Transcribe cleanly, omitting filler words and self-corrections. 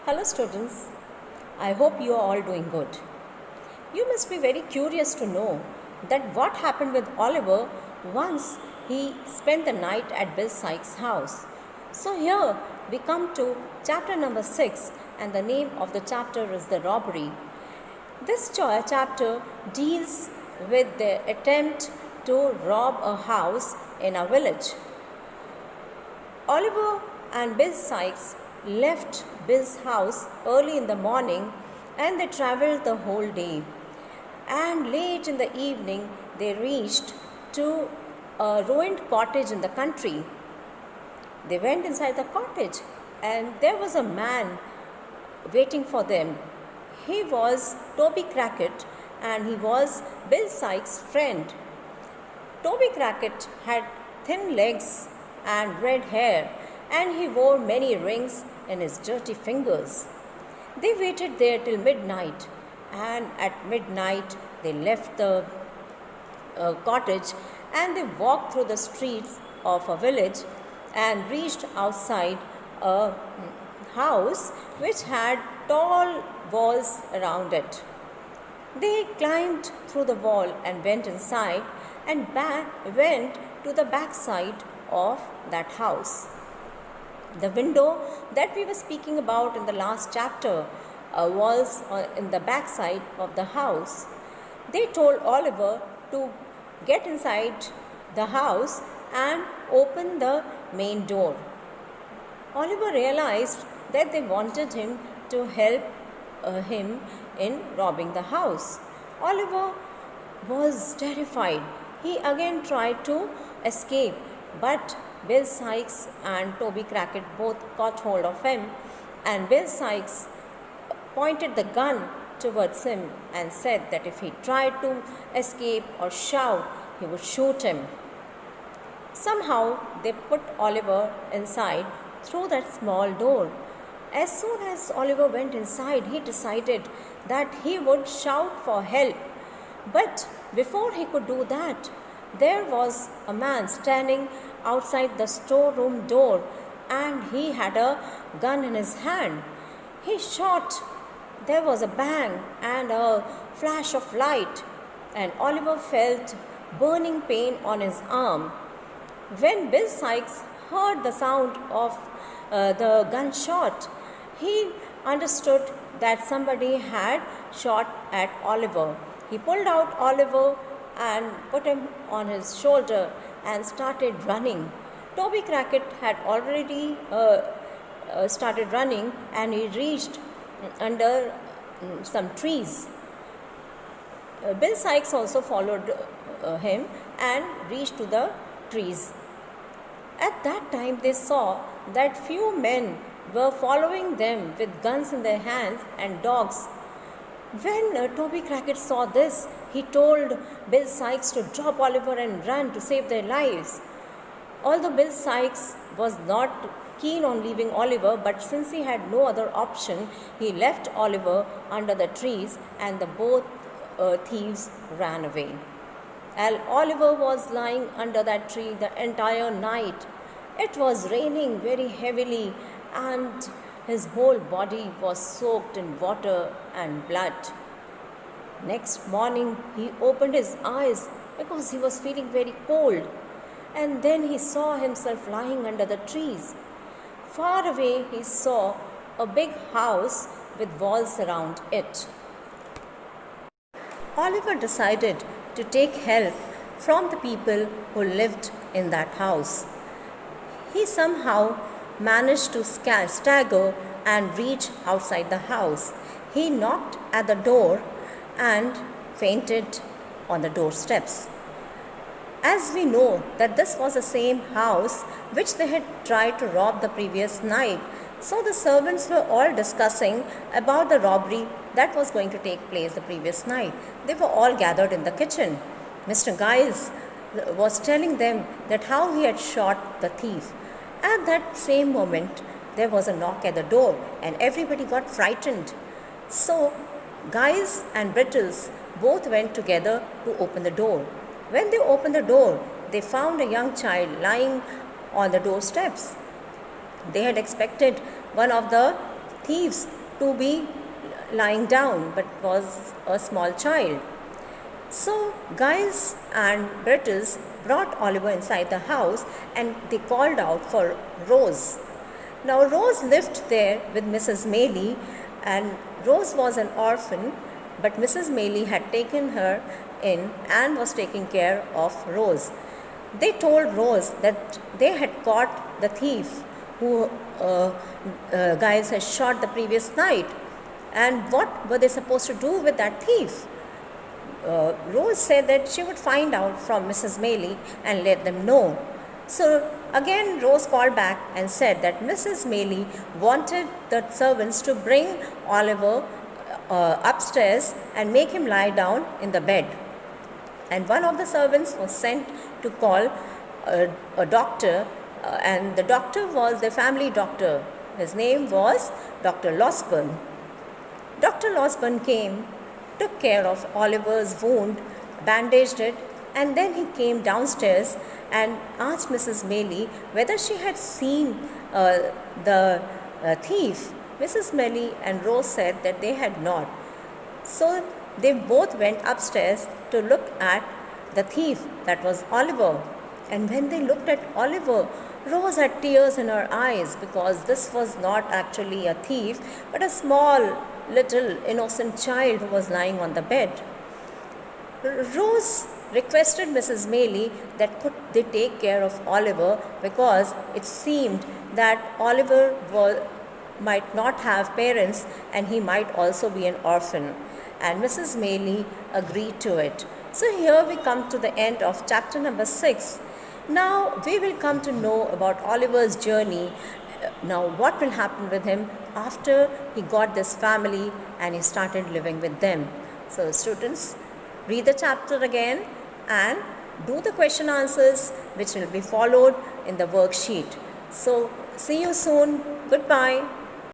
Hello students, I hope you are all doing good. You must be very curious to know that what happened with Oliver once he spent the night at Bill Sikes' house. So here we come to chapter number 6 and the name of the chapter is The Robbery. This chapter deals with the attempt to rob a house in a village. Oliver and Bill Sikes left Bill's house early in the morning and they traveled the whole day. And late in the evening, they reached to a ruined cottage in the country. They went inside the cottage and there was a man waiting for them. He was Toby Crackit and he was Bill Sikes' friend. Toby Crackit had thin legs and red hair and he wore many rings in his dirty fingers. They waited there till midnight and at midnight they left the cottage and they walked through the streets of a village and reached outside a house which had tall walls around it. They climbed through the wall and went inside and went to the back side of that house. The window that we were speaking about in the last chapter was in the back side of the house. They told Oliver to get inside the house and open the main door. Oliver realized that they wanted him to help him in robbing the house. Oliver was terrified. He again tried to escape, but Bill Sikes and Toby Crackit both caught hold of him, and Bill Sikes pointed the gun towards him and said that if he tried to escape or shout, he would shoot him. Somehow they put Oliver inside through that small door. As soon as Oliver went inside, he decided that he would shout for help. But before he could do that, there was a man standing outside the storeroom door and he had a gun in his hand. He shot. There was a bang and a flash of light and Oliver felt burning pain on his arm. When Bill Sikes heard the sound of the gunshot, he understood that somebody had shot at Oliver. He pulled out Oliver and put him on his shoulder and started running. Toby Crackit had already started running and he reached under some trees. Bill Sikes also followed him and reached to the trees. At that time they saw that few men were following them with guns in their hands and dogs. When Toby Crackit saw this, he told Bill Sikes to drop Oliver and run to save their lives. Although Bill Sikes was not keen on leaving Oliver, but since he had no other option, he left Oliver under the trees and the both thieves ran away. Oliver was lying under that tree the entire night. It was raining very heavily and his whole body was soaked in water and blood. Next morning, he opened his eyes because he was feeling very cold. And then he saw himself lying under the trees. Far away, he saw a big house with walls around it. Oliver decided to take help from the people who lived in that house. He somehow managed to stagger and reach outside the house. He knocked at the door and fainted on the doorsteps. As we know that this was the same house which they had tried to rob the previous night, so the servants were all discussing about the robbery that was going to take place the previous night. They were all gathered in the kitchen. Mr. Giles was telling them that how he had shot the thief. At that same moment, there was a knock at the door and everybody got frightened. So, Giles and Brittles both went together to open the door. When they opened the door, they found a young child lying on the doorsteps. They had expected one of the thieves to be lying down, but was a small child. So Giles and Beatrice brought Oliver inside the house and they called out for Rose. Now Rose lived there with Mrs. Maylie, and Rose was an orphan, but Mrs. Maylie had taken her in and was taking care of Rose. They told Rose that they had caught the thief who Giles had shot the previous night, and what were they supposed to do with that thief? Rose said that she would find out from Mrs. Maylie and let them know. So again Rose called back and said that Mrs. Maylie wanted the servants to bring Oliver upstairs and make him lie down in the bed. And one of the servants was sent to call a doctor, and the doctor was the family doctor. His name was Dr. Losberne. Dr. Losberne came, took care of Oliver's wound, bandaged it, and then he came downstairs and asked Mrs. Maylie whether she had seen the thief. Mrs. Maylie and Rose said that they had not. So they both went upstairs to look at the thief, that was Oliver. And when they looked at Oliver, Rose had tears in her eyes, because this was not actually a thief, but a small, little, innocent child who was lying on the bed. Rose requested Mrs. Maylie that could they take care of Oliver, because it seemed that Oliver might not have parents and he might also be an orphan. And Mrs. Maylie agreed to it. So here we come to the end of chapter number 6. Now we will come to know about Oliver's journey. Now what will happen with him after he got this family and he started living with them. So students, read the chapter again and do the question answers which will be followed in the worksheet. So see you soon. Goodbye.